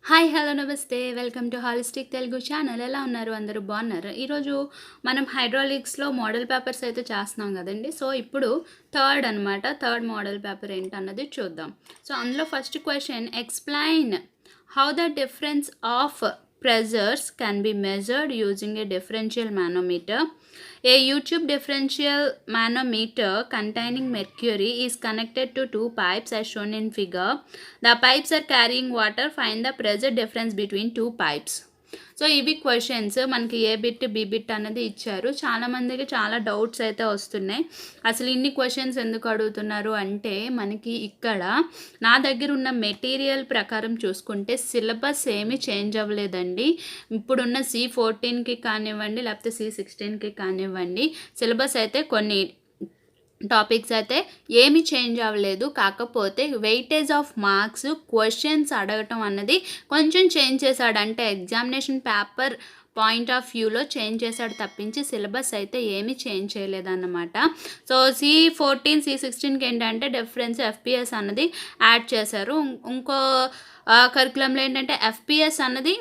Hi hello నమస్తే welcome to holistic Telugu channel. ఎలా ఉన్నారు? అందరూ బాగున్నారు. ఈరోజు మనం హైడ్రాలిక్స్లో మోడల్ పేపర్స్ అయితే చేస్తున్నాం కదండి. సో ఇప్పుడు థర్డ్ మోడల్ పేపర్ ఏంటన్నది చూద్దాం. సో అందులో first question, explain how the difference of pressures can be measured using a differential manometer. A tube differential manometer containing mercury is connected to two pipes as shown in figure. The pipes are carrying water. Find the pressure difference between two pipes. So ఇవి questions మనకి ఏ bit B bit అన్నది ఇచ్చారు. చాలామందికి చాలా doubts అయితే వస్తున్నాయి. అసలు ఇన్ని క్వశ్చన్స్ ఎందుకు అడుగుతున్నారు అంటే, మనకి ఇక్కడ నా దగ్గర ఉన్న మెటీరియల్ ప్రకారం చూసుకుంటే సిలబస్ ఏమీ చేంజ్ అవ్వలేదండి. ఇప్పుడున్న C14కి కానివ్వండి లేకపోతే C16కి కానివ్వండి, సిలబస్ అయితే కొన్ని టాపిక్స్ అయితే ఏమి చేంజ్ అవ్వలేదు. కాకపోతే వెయిటేజ్ ఆఫ్ మార్క్స్ క్వశ్చన్స్ అడగటం అన్నది కొంచెం చేంజ్ చేశాడు. అంటే ఎగ్జామినేషన్ పేపర్ పాయింట్ ఆఫ్ వ్యూలో చేంజ్ చేశాడు తప్పించి సిలబస్ అయితే ఏమీ చేంజ్ చేయలేదన్నమాట. సో C14 C16కి ఏంటంటే డిఫరెన్స్ FPS అన్నది యాడ్ చేశారు. ఇంకో కరికులంలో ఏంటంటే FPS అన్నది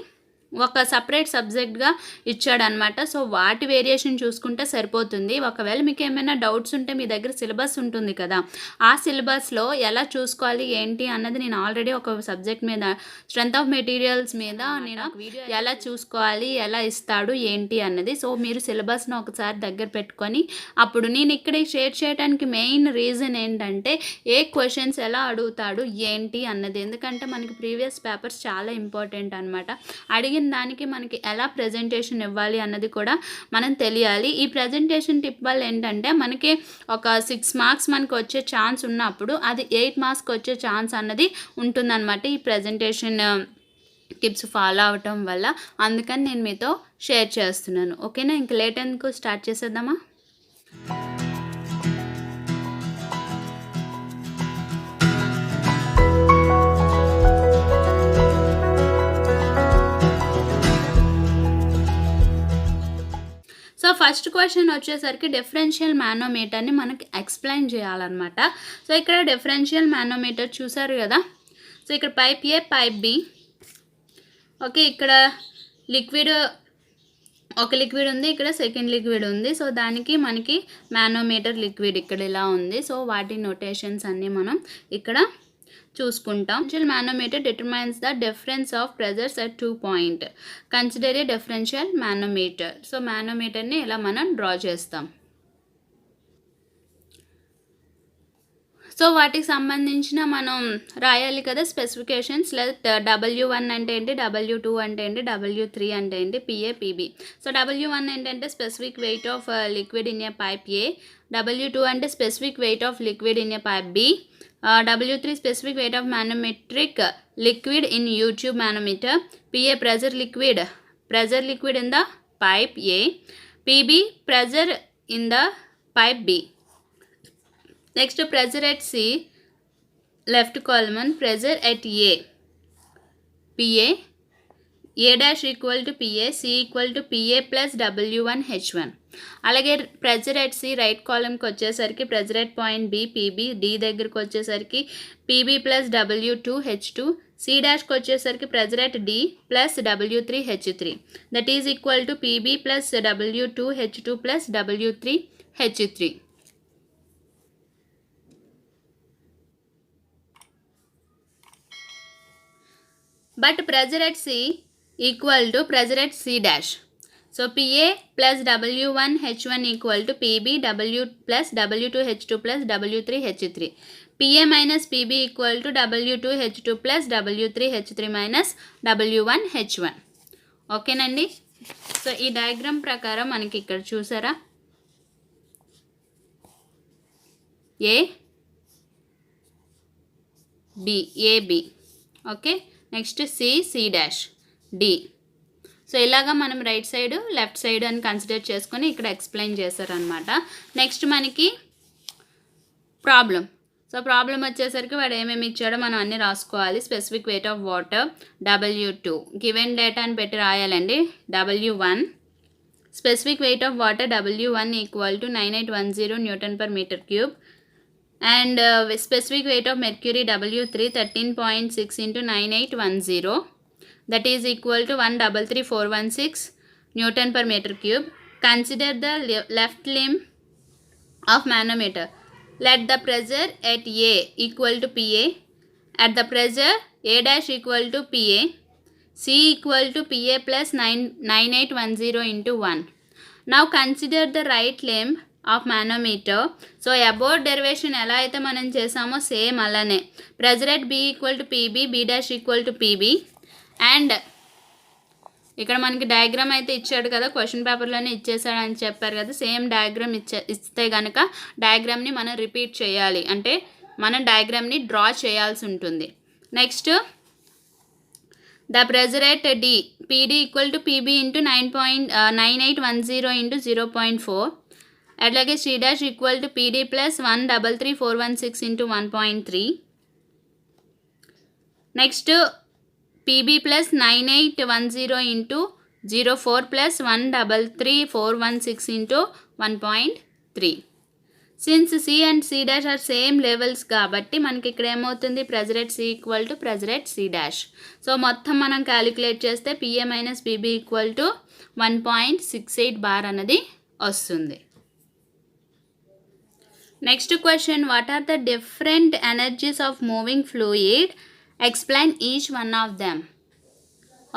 ఒక సపరేట్ సబ్జెక్ట్గా ఇచ్చాడనమాట. సో వాటి వేరియేషన్ చూసుకుంటే సరిపోతుంది. ఒకవేళ మీకు ఏమైనా డౌట్స్ ఉంటే మీ దగ్గర సిలబస్ ఉంటుంది కదా, ఆ సిలబస్లో ఎలా చూసుకోవాలి ఏంటి అన్నది నేను ఆల్రెడీ ఒక సబ్జెక్ట్ మీద స్ట్రెంత్ ఆఫ్ మెటీరియల్స్ మీద నేను వీడియో ఎలా చూసుకోవాలి, ఎలా ఇస్తాడు ఏంటి అన్నది. సో మీరు సిలబస్ను ఒకసారి దగ్గర పెట్టుకొని, అప్పుడు నేను ఇక్కడ షేర్ చేయడానికి మెయిన్ రీజన్ ఏంటంటే ఏ క్వశ్చన్స్ ఎలా అడుగుతాడు ఏంటి అన్నది. ఎందుకంటే మనకి ప్రీవియస్ పేపర్స్ చాలా ఇంపార్టెంట్ అనమాట. అడిగిన దానికి మనకి ఎలా ప్రజెంటేషన్ ఇవ్వాలి అన్నది కూడా మనం తెలియాలి. ఈ ప్రజెంటేషన్ టిప్ వల్ల ఏంటంటే మనకి ఒక 6 మార్క్స్ మనకు వచ్చే ఛాన్స్ ఉన్నప్పుడు అది 8 మార్క్స్కి వచ్చే ఛాన్స్ అన్నది ఉంటుందన్నమాట ఈ ప్రజెంటేషన్ టిప్స్ ఫాలో అవటం వల్ల. అందుకని నేను మీతో షేర్ చేస్తున్నాను. ఓకేనా, ఇంక లేట్ ఎందుకు, స్టార్ట్ చేసేద్దామా? సో ఫస్ట్ క్వశ్చన్ వచ్చేసరికి డిఫరెన్షియల్ మానోమీటర్ని మనకి ఎక్స్ప్లెయిన్ చేయాలన్నమాట. సో ఇక్కడ డిఫరెన్షియల్ మానోమీటర్ చూసారు కదా. సో ఇక్కడ pipe A, pipe B. Okay, ఇక్కడ ఒక లిక్విడ్ ఉంది, ఇక్కడ సెకండ్ లిక్విడ్ ఉంది. సో దానికి మనకి మానోమీటర్ లిక్విడ్ ఇక్కడ ఇలా ఉంది. సో వాటి నోటేషన్స్ అన్నీ మనం ఇక్కడ చూసుకుంటాం. Differential manometer determines the difference of pressures at 2 point. Consider a differential manometer. So మానోమీటర్ని ఇలా మనం డ్రా చేస్తాం. సో వాటికి సంబంధించిన మనం రాయాలి కదా స్పెసిఫికేషన్స్. లేదా W1 అంటే ఏంటి, W2 అంటే ఏంటి, W3 అంటే ఏంటి, PA PB. సో W1 ఏంటంటే specific weight of liquid in a pipe A. W2 అంటే specific weight of liquid in a pipe B. W3 specific weight of manometric liquid in U-tube manometer. PA pressure liquid in the pipe A. PB pressure in the pipe B. Next, pressure at C, left column, pressure at A. PA, A dash equal to PA, C equal to PA plus W1 H1. అలాగే pressure at C right కాలమ్కి వచ్చేసరికి pressure at point B PB, D దగ్గరికి వచ్చేసరికి PB plus W2 H2, C డాష్కి వచ్చేసరికి pressure at D plus W3 H3. That is equal to PB plus W2 H2 plus W3 H3. But pressure at C equal to pressure at C dash. So PA plus W1 H1 equal to PB W plus W2 H2 plus W3 H3. PA minus PB equal to W2 H2 plus W3 H3 minus W1 H1. ఓకేనండి. So ఈ diagram ప్రకారం మనకి ఇక్కడ చూసారా, A B, AB. Okay, next C, C dash, D. So ఇలాగా మనం right side left side అని consider చేసుకొని ఇక్కడ ఎక్స్ప్లెయిన్ చేశారనమాట. నెక్స్ట్ మనకి ప్రాబ్లం. సో ప్రాబ్లం వచ్చేసరికి వాడు ఏమేమి ఇచ్చాడో మనం అన్నీ రాసుకోవాలి. Specific weight of water W2, given data అని పెట్టి రాయాలండి. W1 specific weight of water W1 equal to 9810 newton per metre cube. And specific weight of mercury W3 13.6 into 9810. that is equal to 133,416 Newton per meter cube. Consider the left limb of manometer. Let the pressure at A equal to PA, at the pressure A dash equal to PA, C equal to PA plus 9810 into 1. Now consider the right limb of manometer. So above derivation ఎలా అయితే మనం చేసామో same అలానే pressure at B equal to PB, B dash equal to PB, and ఇక్కడ మనకి diagram అయితే ఇచ్చాడు కదా, క్వశ్చన్ పేపర్లోనే ఇచ్చేసాడు అని చెప్పారు కదా, సేమ్ డయాగ్రామ్ ఇస్తే కనుక డయాగ్రామ్ని మనం రిపీట్ చేయాలి, అంటే మనం డయాగ్రామ్ని డ్రా చేయాల్సి ఉంటుంది. Next the pressure at D PD equal to PB into 9810 into 0.4, అట్లాగే C dash equal to PD plus 133,416 into 1.3. Next PB plus 9810 into 04 plus 133,416 into 1.3. Since C and C dash are same levels కాబట్టి మనకి ఇక్కడ ఏమవుతుంది, pressure at C equal to pressure at C dash. So మొత్తం మనం calculate చేస్తే PA minus PB equal to 1.68 bar అనేది వస్తుంది. Next question, what are the different energies of moving fluid, explain each one of them.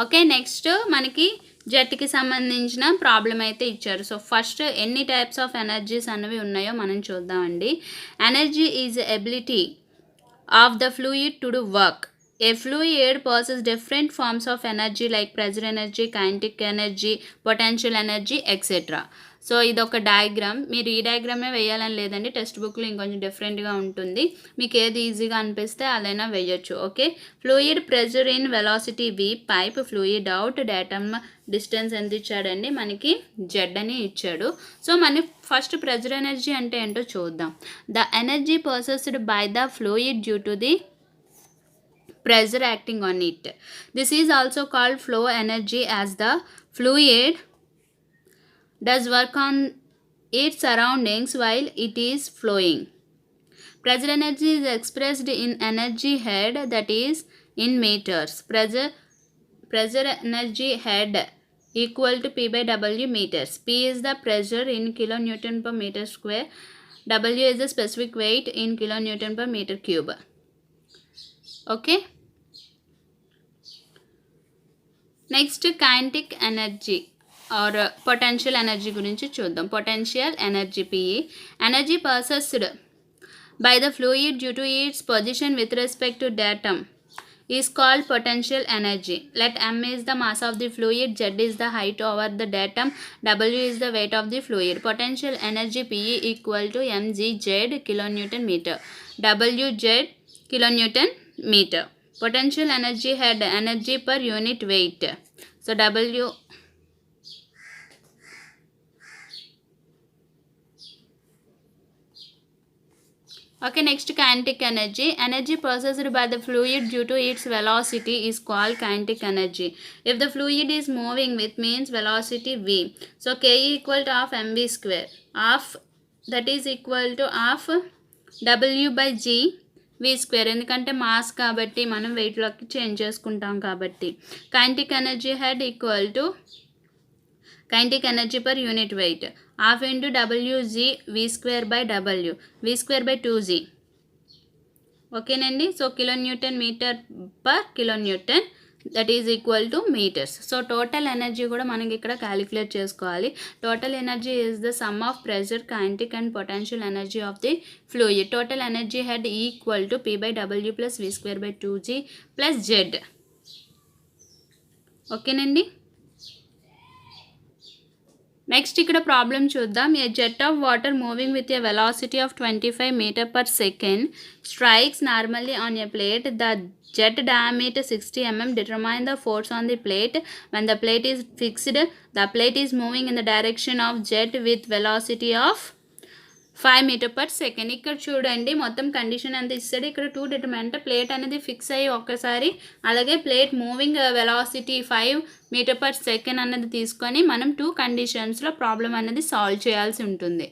Okay, next మనకి జెట్కి సంబంధించిన problem అయితే ఇచ్చారు. సో ఫస్ట్ ఎన్ని టైప్స్ ఆఫ్ ఎనర్జీస్ అనేవి ఉన్నాయో మనం చూద్దామండి. Energy is ability of the fluid to do work. A fluid possesses different forms of energy like pressure energy, kinetic energy, potential energy, etc. So ఇది ఒక diagram, మీరు ఈ డయాగ్రామే వేయాలని లేదండి, టెక్స్ట్ బుక్లో ఇంకొంచెం డిఫరెంట్గా ఉంటుంది, మీకు ఏది ఈజీగా అనిపిస్తే అదైనా వేయచ్చు. Okay, fluid pressure in velocity V, pipe fluid out, datum distance ఎంత ఇచ్చాడండి, మనకి జెడ్ అని ఇచ్చాడు. సో మన ఫస్ట్ ప్రెజర్ ఎనర్జీ అంటే ఏంటో చూద్దాం. The energy possessed by the fluid due to the pressure acting on it. This is also called flow energy, as the fluid does work on its surroundings while it is flowing. Pressure energy is expressed in energy head, that is in meters. Pressure energy head equal to P by W meters. P is the pressure in kilonewton per meter square. W is the specific weight in kilonewton per meter cube. Okay, next kinetic energy or potential energy గురించి చూద్దాం. Potential energy PE, energy possessed by the fluid due to its position with respect to datum is called potential energy. Let m is the mass of the fluid, z is the height over the datum, w is the weight of the fluid. Potential energy PE equal to mgz kilonewton meter, wz kilonewton meter. Potential energy had energy per unit weight. So W. Okay, next kinetic energy. Energy processed by the fluid due to its velocity is called kinetic energy. If the fluid is moving with means velocity v, so K equal to half mv square, half that is equal to half W by G V square, ఎందుకంటే mass కాబట్టి మనం వెయిట్లోకి change చేసుకుంటాం కాబట్టి. Kinetic energy head equal to kinetic energy per unit weight half into WG V square by W, V square by 2G. ఓకేనండి, so kilonewton metre per kilonewton, that is equal to metres. So total energy కూడా మనకి ఇక్కడ calculate చేసుకోవాలి. Total energy is the sum of pressure, kinetic and potential energy of the fluid. Total energy head equal to P by W plus V square by 2G plus Z. ఓకేనండి, next ఇక్కడ problem చూద్దాం. A jet of water moving with a velocity of 25 metre per second strikes normally on a plate. The jet diameter 60 mm. Determine the force on the plate when the plate is fixed. The plate is moving in the direction of jet with velocity of 5 meter per second. ఇక్కడ చూడండి మొత్తం condition అంతా ఇస్తాడు. ఇక్కడ 2 determine అంటే plate అనేది fix అయ్యి ఒక్కసారి, అలాగే plate moving velocity 5 metre per second అనేది తీసుకొని మనం 2 కండిషన్స్లో ప్రాబ్లం అనేది సాల్వ్ చేయాల్సి ఉంటుంది.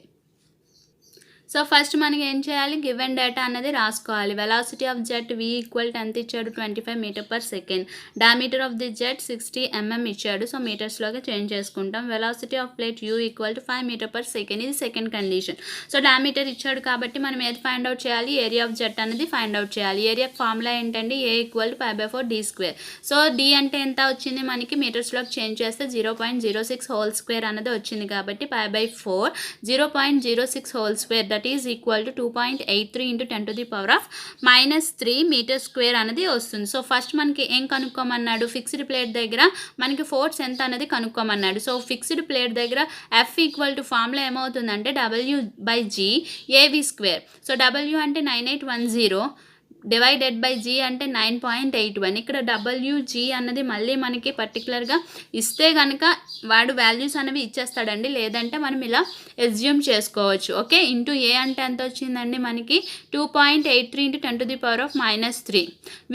సో ఫస్ట్ మనకి ఏం చేయాలి, గివెన్ డేటా అనేది రాసుకోవాలి. Velocity of jet v equal to ఎంత ఇచ్చాడు, 25 metre per second. Diameter of the jet 60 mm ఇచ్చాడు. సో మీటర్స్లోకి చేంజ్ చేసుకుంటాం. Velocity of plate u equal to 5 metre per second. ఇది సెకండ్ కండిషన్. సో డయామీటర్ ఇచ్చాడు కాబట్టి మనం ఏది ఫైండ్ అవుట్ చేయాలి, ఏరియా ఆఫ్ జెట్ అనేది ఫైండ్ అవుట్ చేయాలి. ఏరియా ఫార్ములా ఏంటంటే a equal to 5/4d². So d అంటే ఎంత వచ్చింది మనకి, మీటర్స్లోకి చేంజ్ చేస్తే 0.06 హోల్ స్క్వేర్ అనేది వచ్చింది కాబట్టి 5/4 0.06 whole square that is equal to 2.83 into 10⁻³ metre square అనేది వస్తుంది. సో ఫస్ట్ మనకి ఏం కనుక్కోమన్నాడు, ఫిక్స్డ్ ప్లేట్ దగ్గర మనకి ఫోర్స్ ఎంత అనేది కనుక్కోమన్నాడు. సో ఫిక్స్డ్ ప్లేట్ దగ్గర F ఈక్వల్ టు ఫార్ములా ఏమవుతుందంటే W/G AV². సో W అంటే 9810 డివైడెడ్ బై G అంటే 9.81. ఇక్కడ WG అన్నది మళ్ళీ మనకి పర్టికులర్గా ఇస్తే కనుక వాడు వాల్యూస్ అనేవి ఇచ్చేస్తాడండి, లేదంటే మనం ఇలా ఎస్యూమ్ చేసుకోవచ్చు. ఓకే, ఇంటూ A అంటే ఎంత వచ్చిందండి మనకి 2.83 ఇంటూ 10⁻³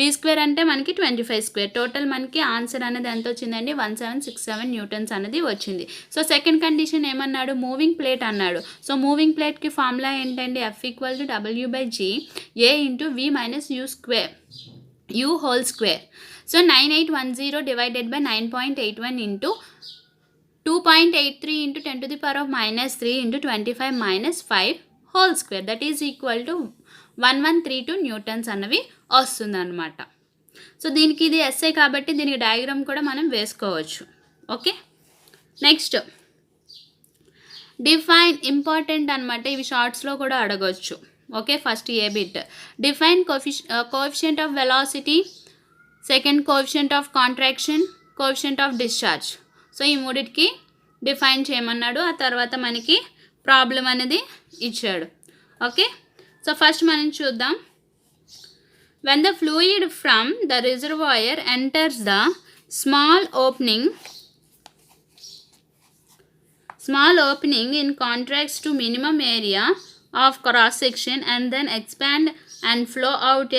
V² అంటే మనకి 25². టోటల్ మనకి ఆన్సర్ అనేది ఎంత వచ్చిందండి, 1767 న్యూటన్స్ అనేది వచ్చింది. సో సెకండ్ కండిషన్ ఏమన్నాడు, మూవింగ్ ప్లేట్ అన్నాడు. సో మూవింగ్ ప్లేట్కి ఫార్ములా ఏంటండి, F equal to W/G A into V minus U whole square. So 9810 divided by 9.81 into 2.83 into 10⁻³ into 25 - 5 whole square that is equal to 1132 newtons అన్నవి వస్తుందన్నమాట. So దీనికి ఇది SI కాబట్టి దీనికి diagram కూడా మనం వేసుకోవచ్చు. ఓకే, నెక్స్ట్ డిఫైన్ ఇంపార్టెంట్ అనమాట, ఇవి షార్ట్స్లో కూడా అడగవచ్చు. Okay, first A bit, define coefficient of velocity, second coefficient of contraction, coefficient of discharge. So ఈ మూడిటికి డిఫైన్ చేయమన్నాడు. ఆ తర్వాత మనకి ప్రాబ్లం అనేది ఇచ్చాడు. ఓకే, సో ఫస్ట్ మనం చూద్దాం. When the fluid from the reservoir enters the small opening in contracts to minimum area of cross section and then expand and flow out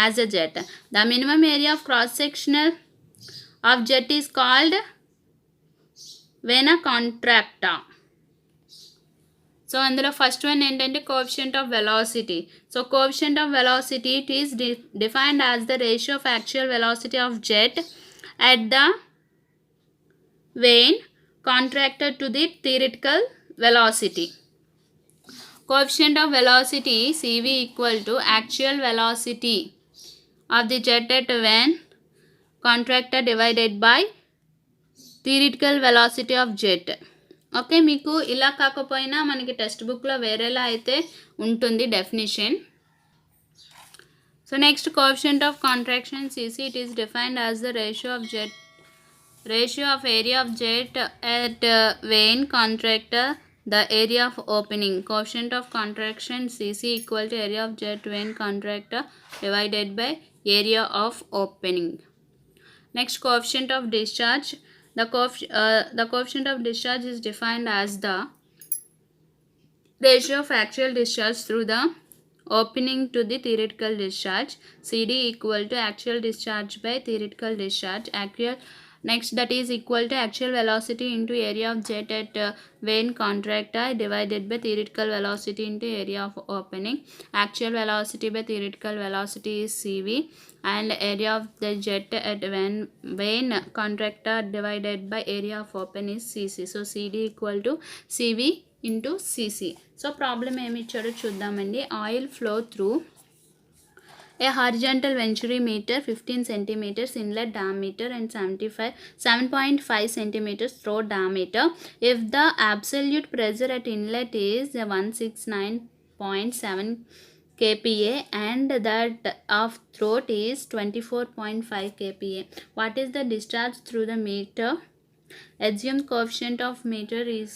as a jet. The minimum area of cross sectional of jet is called vena contracta. So అందులో first one ఏంటంటే coefficient of velocity. So coefficient of velocity it is defined as the ratio of actual velocity of jet at the vein contracted to the theoretical velocity. Coefficient of velocity CV equal to actual velocity of the jet at vein contracted divided by theoretical velocity of jet. Okay, మీకు ఇలా కాకపోయినా మనకి text బుక్లో వేరేలా అయితే ఉంటుంది definition. So next coefficient of contraction CC it is defined as the ratio of area of jet at vein contractor the area of opening. Coefficient of contraction CC equal to area of jet vein contractor divided by area of opening. Next, coefficient of discharge. The coefficient of discharge is defined as the ratio of actual discharge through the opening to the theoretical discharge. CD equal to actual discharge by theoretical discharge. Next, that is equal to actual velocity into area of jet at vein contractor divided by theoretical velocity into area of opening. Actual velocity by theoretical velocity is CV and area of the jet at vein contractor divided by area of open is CC. So CD equal to CV into CC. So problem ఏమి ఇచ్చాడో చూద్దామండి. Oil flow through a horizontal venturi meter 15 centimeters inlet diameter and 7.5 centimeters throat diameter. If the absolute pressure at inlet is 169.7 kPa and that of throat is 24.5 kPa, what is the discharge through the meter? Assume coefficient of meter is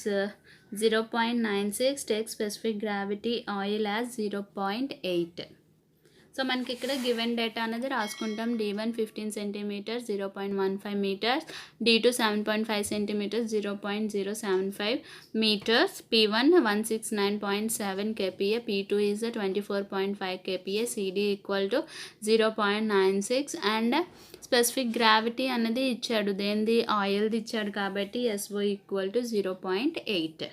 0.96. Take specific gravity oil as 0.8. So మనకి ఇక్కడ given data అనేది రాసుకుంటాం. D1 15 centimetres 0.15 metres, D2 7.5 centimetres 0.075 metres, P1 169.7 kPa, P2 is 24.5 kPa, CD equal to 0.96 and specific gravity అనేది ఇచ్చాడు, దేనిది ఆయిల్ది ఇచ్చాడు కాబట్టి SO equal to 0.8.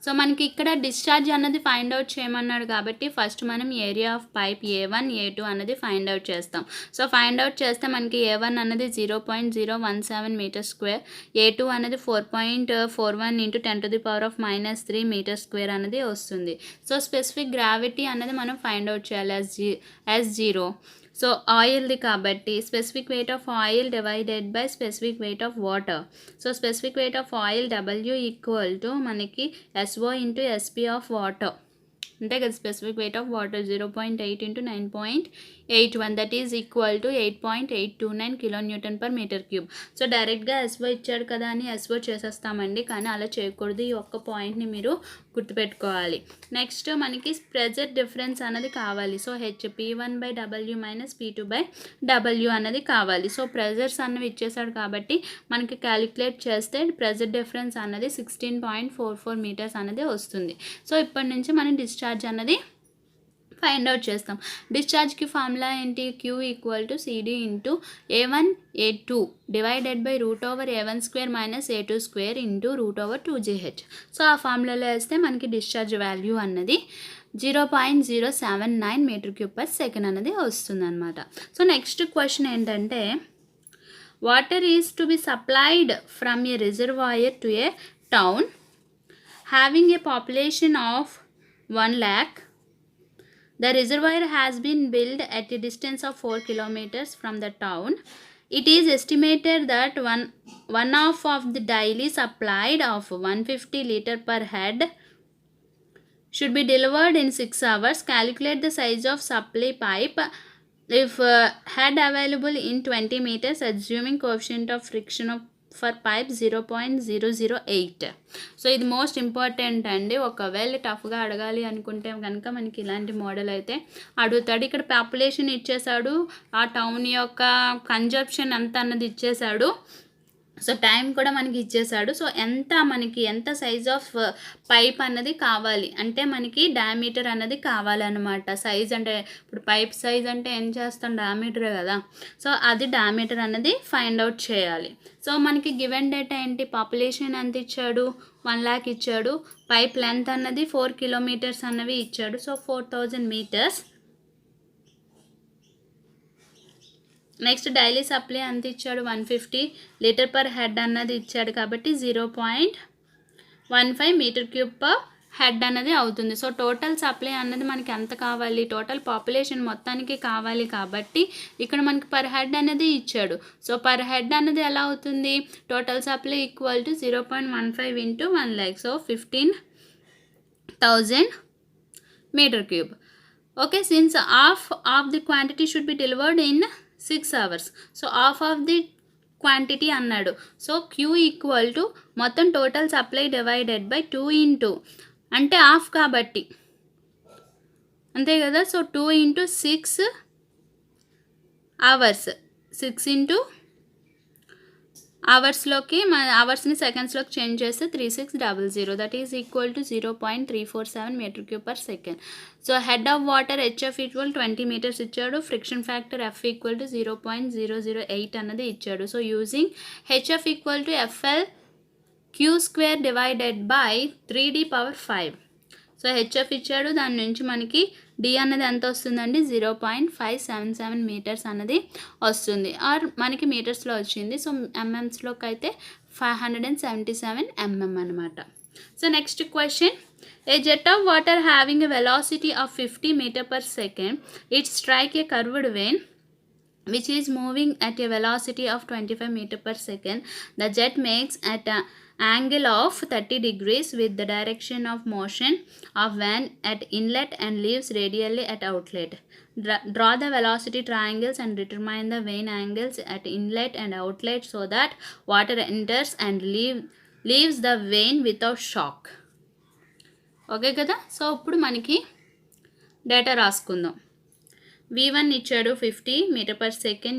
So మనకి ఇక్కడ డిశ్చార్జ్ అన్నది ఫైండ్ అవుట్ చేయమన్నాడు కాబట్టి ఫస్ట్ మనం area of pipe A1 A2 అన్నది ఫైండ్ అవుట్ చేస్తాం. సో ఫైండ్ అవుట్ చేస్తే మనకి A1 అన్నది 0.017 మీటర్ స్క్వేర్, A2 అనేది 4.41 ఇంటూ 10⁻³ మీటర్ స్క్వేర్ అనేది వస్తుంది. సో స్పెసిఫిక్ గ్రావిటీ అనేది మనం ఫైండ్ అవుట్ చేయాలి as 0. సో ఆయిల్ది కాబట్టి specific weight of oil divided by specific weight of water. So specific weight of oil W equal to మనకి SO into SP of water, అంతే కదా. Specific weight of water 0.8 into 9.81 that is equal to 8.829 kN/m³. So డైరెక్ట్గా SO ఇచ్చాడు కదా అని SO చేసేస్తామండి, కానీ అలా చేయకూడదు. ఈ ఒక్క పాయింట్ని మీరు గుర్తుపెట్టుకోవాలి. నెక్స్ట్ మనకి ప్రెజర్ డిఫరెన్స్ అనేది కావాలి. సో P1/W మైనస్ P2/W అనేది కావాలి. సో ప్రెజర్స్ అన్నవి ఇచ్చేసాడు కాబట్టి మనకి క్యాలిక్యులేట్ చేస్తే ప్రెజర్ డిఫరెన్స్ అన్నది 16.44 మీటర్స్ అనేది వస్తుంది. సో ఇప్పటి నుంచి మనం డిశ్చార్జ్ అన్నది ఫైండ్ అవుట్ చేస్తాం. డిశ్చార్జ్కి ఫార్ములా ఏంటి? Q equal to CD into A1 A2 divided by √A1² minus A2² into √2GH. So ఆ ఫార్ములాలో వేస్తే మనకి డిశ్చార్జ్ వాల్యూ అన్నది 0.079 m³/s అనేది వస్తుంది అనమాట. సో నెక్స్ట్ క్వశ్చన్ ఏంటంటే, water is to be supplied from A reservoir to A town having a population of 1 lakh. The reservoir has been built at a distance of 4 kilometers from the town. It is estimated that one half of the daily supply of 150 liter per head should be delivered in 6 hours. Calculate the size of supply pipe if head available in 20 meters, assuming coefficient of friction of for pipe 0.008. So ఇది most important అండి. ఒకవేళ టఫ్గా అడగాలి అనుకుంటే కనుక మనకి ఇలాంటి model అయితే అడుగుతాడు. ఇక్కడ పాపులేషన్ ఇచ్చేసాడు, ఆ టౌన్ యొక్క కన్జంప్షన్ ఎంత అన్నది ఇచ్చేసాడు, సో టైం కూడా మనకి ఇచ్చేసాడు. సో మనకి ఎంత సైజ్ ఆఫ్ పైప్ అన్నది కావాలి అంటే మనకి డయామీటర్ అన్నది కావాలన్నమాట. సైజ్ అంటే ఇప్పుడు పైప్ సైజ్ అంటే ఏం చేస్తాం, డయామీటరే కదా. సో అది డయామీటర్ అన్నది ఫైండ్ అవుట్ చేయాలి. సో మనకి గివెన్ డేటా ఏంటి? పాపులేషన్ ఎంత ఇచ్చాడు? 1 lakh ఇచ్చాడు. పైప్ లెంత్ అన్నది 4 kilometers అన్నవి ఇచ్చాడు. So 4000 meters. Next daily supply ఎంత ఇచ్చాడు? 150 లీటర్ పర్ హెడ్ అన్నది ఇచ్చాడు కాబట్టి 0.15 m³/head అన్నది అవుతుంది. సో టోటల్ సప్లై అన్నది మనకి ఎంత కావాలి? టోటల్ పాపులేషన్ మొత్తానికి కావాలి కాబట్టి ఇక్కడ మనకి పర్ హెడ్ అనేది ఇచ్చాడు. సో పర్ హెడ్ అన్నది ఎలా అవుతుంది? Total supply equal to 0.15 into 1 lakh. So 15,000 m³. Okay, since half of the quantity should be delivered in 6 hours. So half of the quantity అన్నాడు. సో Q ఈక్వల్ టు మొత్తం total supply divided by 2 into అంటే half కాబట్టి అంతే కదా. So 2 into 6 hours, 6 into అవర్స్లోకి మన అవర్స్ని సెకండ్స్లోకి change చేస్తే 3600 that is equal to 0.347 m³/s. So head of water HF equal 20 meters ఇచ్చాడు. Friction factor F equal to 0.008 అన్నది ఇచ్చాడు. So using HF equal to FL Q² divided by 3D⁵. So HF ఇచ్చాడు, దాని నుంచి మనకి D అన్నది ఎంత వస్తుందండి? 0.577 meters అన్నది వస్తుంది. ఆర్ మనకి మీటర్స్లో వచ్చింది. సో ఎంఎంస్లోకి అయితే 577 mm అనమాట. So next question, a jet of water having a velocity of 50 m/s, it strike a curved vane which is moving at a velocity of 25 m/s. The jet makes at an angle of 30 degrees with the direction of motion of van at inlet and leaves radially at outlet. Draw the velocity triangles and determine the vane angles at inlet and outlet so that water enters and leaves the vane without shock. Okay కదా. So ఇప్పుడు మనకి data రాసుకుందాం. V1 ఇచ్చాడు 50 m/s,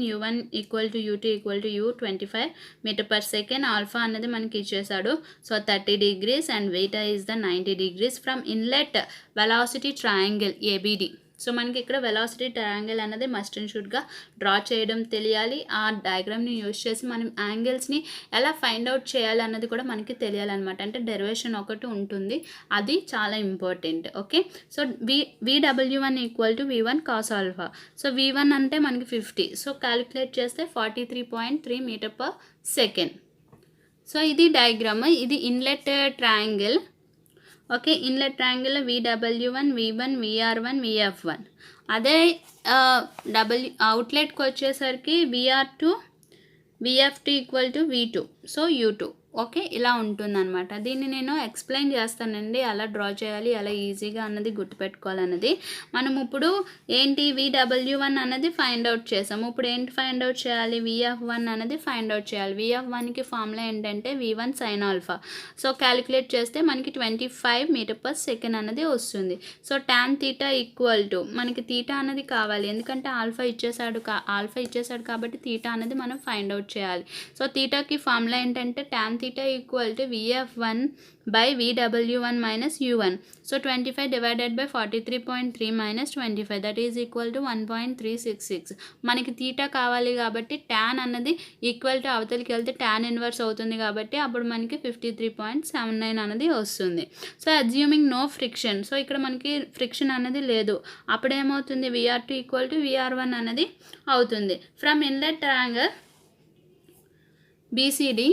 U1 equal to U2 equal to U 25 m/s. Alpha అన్నది మనకి ఇచ్చేసాడు. So 30 degrees and beta is the 90 degrees from inlet velocity triangle ABD. So మనకి ఇక్కడ velocity triangle అనేది మస్ట్ అండ్ షుడ్గా డ్రా చేయడం తెలియాలి. ఆ డయాగ్రామ్ని యూజ్ చేసి మనం యాంగిల్స్ని ఎలా ఫైండ్ అవుట్ చేయాలి అన్నది కూడా మనకి తెలియాలన్నమాట. అంటే డెరివేషన్ ఒకటి ఉంటుంది, అది చాలా important. Okay, so VW1 equal to V1 cos alpha. So V1 అంటే మనకి 50, సో క్యాలిక్యులేట్ చేస్తే 43.3 మీటర్ పర్ సెకండ్. సో ఇది డయాగ్రామ్, ఇది inlet triangle. Okay, inlet triangle VW1, V1, VR1, VF1. అదే అవుట్లెట్కి వచ్చేసరికి VR2, VF2 equal to V2, so U2. Okay, ఇలా ఉంటుందన్నమాట. దీన్ని నేను ఎక్స్ప్లెయిన్ చేస్తానండి, ఎలా డ్రా చేయాలి, ఎలా ఈజీగా అన్నది గుర్తుపెట్టుకోవాలన్నది. మనం ఇప్పుడు ఏంటి VW1 అన్నది ఫైండ్ అవుట్ చేసాము. ఇప్పుడు ఏంటి ఫైండ్ అవుట్ చేయాలి, VF1 అనేది ఫైండ్ అవుట్ చేయాలి. VF1కి ఫార్ములా ఏంటంటే V1 sign alpha. So calculate చేస్తే మనకి 25 మీటర్ పర్ సెకండ్ అనేది వస్తుంది. So tan theta equal to మనకి తీటా అనేది కావాలి, ఎందుకంటే ఆల్ఫా ఇచ్చేసాడు కాబట్టి తీటా అనేది మనం ఫైండ్ అవుట్ చేయాలి. సో తీటాకి ఫార్ములా ఏంటంటే tan theta equal to VF1 by VW1 minus U1. So 25 divided by 43.3 minus 25, that is equal to 1.366. మనకి తీటా కావాలి కాబట్టి tan అన్నది ఈక్వల్ టు అవతలికి వెళ్తే tan ఇన్వర్స్ అవుతుంది కాబట్టి అప్పుడు మనకి 53.79 అనేది వస్తుంది. So assuming no friction, so ఇక్కడ మనకి ఫ్రిక్షన్ అనేది లేదు, అప్పుడు ఏమవుతుంది VR2 ఈక్వల్ టు VR1 అనేది అవుతుంది. From inlet triangle BCD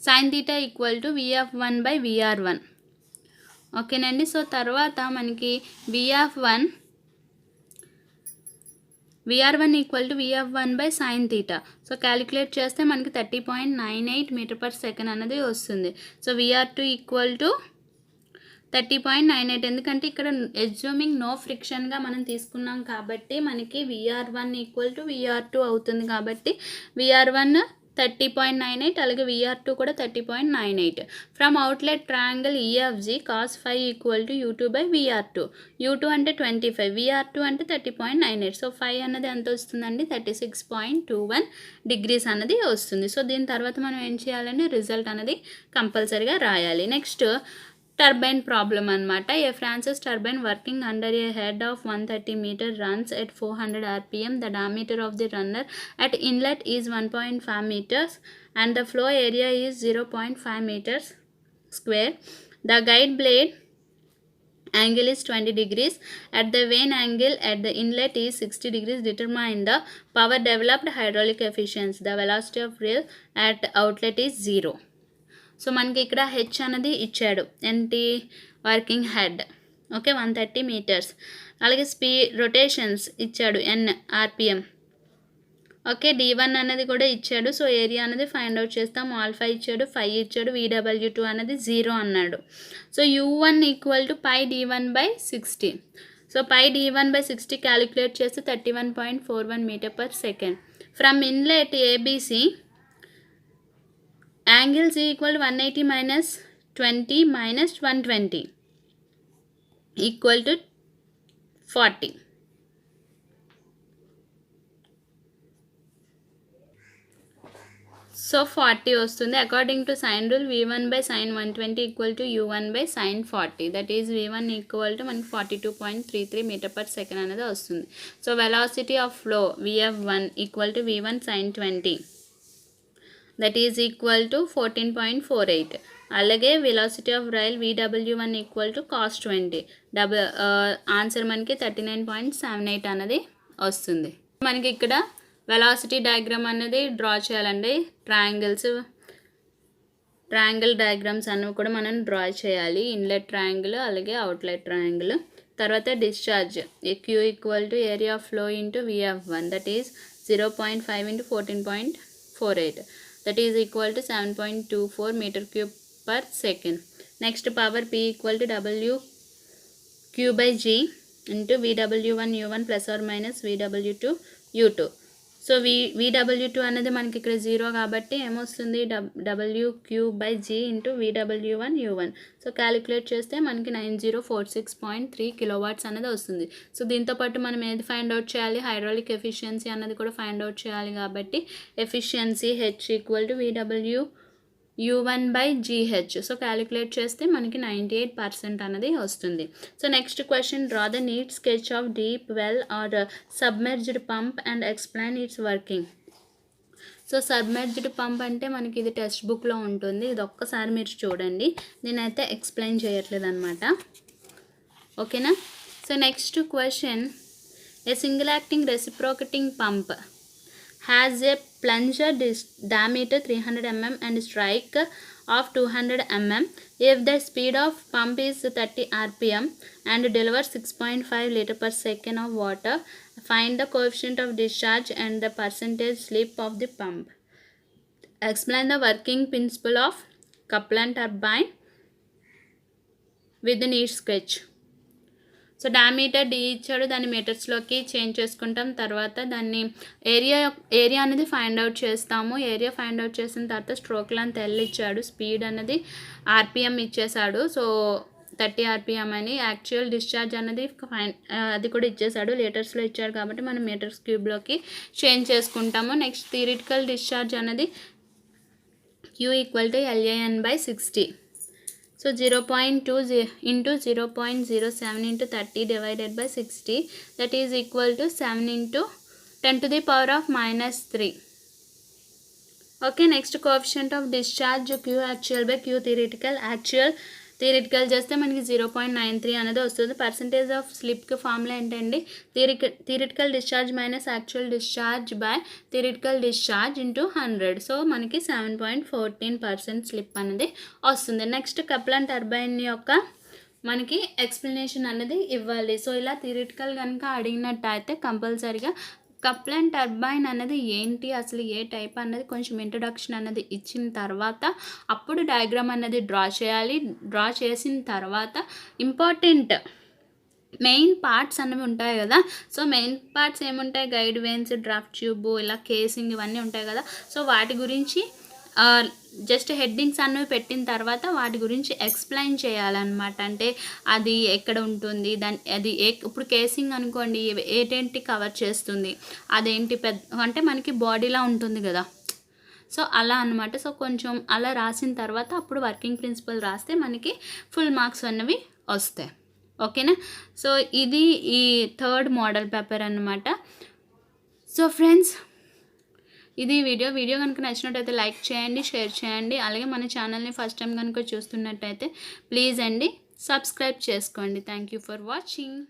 sin theta equal to VF1 by VR1. ఓకేనండి. సో తర్వాత మనకి VR1 equal to VF1 by sin theta. So calculate చేస్తే మనకి 30.98 మీటర్ పర్ సెకండ్ అనేది వస్తుంది. సో VR2 ఈక్వల్ టు 30.98, ఎందుకంటే ఇక్కడ అజ్యూమింగ్ నో ఫ్రిక్షన్గా మనం తీసుకున్నాం కాబట్టి మనకి VR1 ఈక్వల్ టు VR2 అవుతుంది. కాబట్టి VR1 30.98, అలాగే VR2 కూడా 30.98. From outlet triangle EFG cos phi equal to U2 by VR2. U2 అంటే 25, VR2 అంటే 30.98. సో phi అన్నది ఎంత వస్తుందండి, 36.21 డిగ్రీస్ అన్నది వస్తుంది. సో దీని తర్వాత మనం ఏం చేయాలంటే రిజల్ట్ అనేది కంపల్సరీగా రాయాలి. నెక్స్ట్ టర్బైన్ ప్రాబ్లం అనమాట. A Francis turbine working under a head of 130 meter runs at 400 rpm. The diameter of the runner at inlet is 1.5 meters and the flow area is 0.5 meters square. The guide blade angle is 20 degrees. At the vane angle at the inlet is 60 degrees. Determine the power developed, hydraulic efficiency. The velocity of rail at outlet is 0. So మనకి ఇక్కడ H అనేది ఇచ్చాడు, ఏంటి working head. Okay, 130 meters. అలాగే rotations ఇచ్చాడు N RPM. Okay, D1 అనేది కూడా ఇచ్చాడు. సో ఏరియా అనేది ఫైండ్ అవుట్ చేస్తాం. ఆల్ఫా ఇచ్చాడు, 5 ఇచ్చాడు, VW2 అనేది 0 అన్నాడు. So U1 equal to pi D1 by 60. So pi D1 by 60 calculate చేస్తే 31.41 metre per second. From inlet ABC angles equal to 180 minus 20 minus 120 equal to 40. So 40 వస్తుంది. According to sine rule V1 by sin 120 equal to U1 by sin 40, that is V1 equal to మనకి 42.33 metre per second అనేది వస్తుంది. So velocity of flow VF1 equal to V1 sin 20, that is equal to 14.48. అలాగే velocity of rail VW1 equal to cos 20. Answer మనకి 39.78 అనేది వస్తుంది. మనకి ఇక్కడ velocity diagram అనేది డ్రా చేయాలండి. ట్రయాంగిల్ డయాగ్రామ్స్ అన్నీ కూడా మనం డ్రా చేయాలి. ఇన్లెట్ ట్రయాంగిల్ అలాగే అవుట్లెట్ ట్రయాంగిల్. తర్వాత discharge Q equal to area of flow into VF1, that is 0.5 into 14.48, that is equal to 7.24 meter cube per second. Next power P equal to WQ by G into VW1 U1 plus or minus VW2 U2. So VW2 అనేది మనకి ఇక్కడ 0 కాబట్టి ఏమొస్తుంది, WQ by G into VW1 U1. So calculate చేస్తే మనకి 9046.3 kilowatts అనేది వస్తుంది. So దీంతోపాటు మనం ఏది ఫైండ్ అవుట్ చేయాలి, హైడ్రాలిక్ ఎఫిషియన్సీ అన్నది కూడా ఫైండ్ అవుట్ చేయాలి. కాబట్టి efficiency H equal to VW U1/GH. So calculate చేస్తే మనకి 98% అనేది వస్తుంది. So next question, draw the neat sketch of deep well or submerged pump and explain its working. So submerged pump అంటే మనకి ఇది టెక్స్ట్ బుక్లో ఉంటుంది. ఇది ఒక్కసారి మీరు చూడండి, నేనైతే ఎక్స్ప్లెయిన్ చేయట్లేదు అనమాట. ఓకేనా. So next question, a single acting reciprocating pump has a plunger diameter 300 mm and strike of 200 mm. If the speed of pump is 30 rpm and delivers 6.5 liter per second of water, find the coefficient of discharge and the percentage slip of the pump. Explain the working principle of Kaplan turbine with the neat sketch. So diameter D ఇచ్చాడు, దాన్ని మీటర్స్లోకి change చేసుకుంటాం. తర్వాత దాన్ని area అనేది find out చేస్తాము. Area find out చేసిన తర్వాత స్ట్రోక్ లెంత్ ఎల్ ఇచ్చాడు, స్పీడ్ అనేది ఆర్పిఎం ఇచ్చేసాడు. సో 30 ఆర్పిఎం అని. యాక్చువల్ డిశ్చార్జ్ అనేది అది కూడా ఇచ్చేసాడు, లీటర్స్లో ఇచ్చాడు కాబట్టి మనం మీటర్స్ క్యూబ్లోకి చేంజ్ చేసుకుంటాము. నెక్స్ట్ థియరిటికల్ డిశ్చార్జ్ అనేది Q = LAN/60. So 0.2 into 0.07 into 30 divided by 60, that is equal to 7 into 10 to the power of -3. Okay, next coefficient of discharge Q actual by Q theoretical. Theoretical చేస్తే మనకి 0.93 అనేది వస్తుంది. Percentage of స్లిప్కి formula ఏంటండి, theoretical discharge minus actual discharge by theoretical discharge into 100. So మనకి 7.14% slip అనేది వస్తుంది. Next Kaplan turbine యొక్క మనకి ఎక్స్ప్లెనేషన్ అనేది ఇవ్వాలి. సో ఇలా థియరిటికల్ కనుక అడిగినట్టయితే కంపల్సరీగా కప్లాన్ టర్బైన్ అనేది ఏంటి, అసలు ఏ టైప్ అన్నది కొంచెం ఇంట్రడక్షన్ అనేది ఇచ్చిన తర్వాత అప్పుడు డయాగ్రామ్ అనేది డ్రా చేయాలి. డ్రా చేసిన తర్వాత ఇంపార్టెంట్ మెయిన్ పార్ట్స్ అనేవి ఉంటాయి కదా. సో మెయిన్ పార్ట్స్ ఏముంటాయి, గైడ్ వెయిన్స్, డ్రాఫ్ట్ ట్యూబ్, ఇలా కేసింగ్ ఇవన్నీ ఉంటాయి కదా. సో వాటి గురించి జస్ట్ హెడ్డింగ్స్ అనేవి పెట్టిన తర్వాత వాటి గురించి ఎక్స్ప్లెయిన్ చేయాలన్నమాట. అంటే అది ఎక్కడ ఉంటుంది, అది ఇప్పుడు కేసింగ్ అనుకోండి, ఏంటి కవర్ చేస్తుంది, అదేంటి అంటే మనకి బాడీలా ఉంటుంది కదా. సో అలా అనమాట. సో కొంచెం అలా రాసిన తర్వాత అప్పుడు వర్కింగ్ ప్రిన్సిపల్ రాస్తే మనకి ఫుల్ మార్క్స్ అన్నవి వస్తాయి. ఓకేనా. సో ఇది ఈ 3rd మోడల్ పేపర్ అన్నమాట. సో ఫ్రెండ్స్, ఇది వీడియో కనుక నచ్చినట్టయితే లైక్ చేయండి, షేర్ చేయండి. అలాగే మన ఛానల్ని ఫస్ట్ టైం కనుక చూస్తున్నట్టయితే ప్లీజ్ అండి సబ్స్క్రైబ్ చేసుకోండి. Thank you for watching.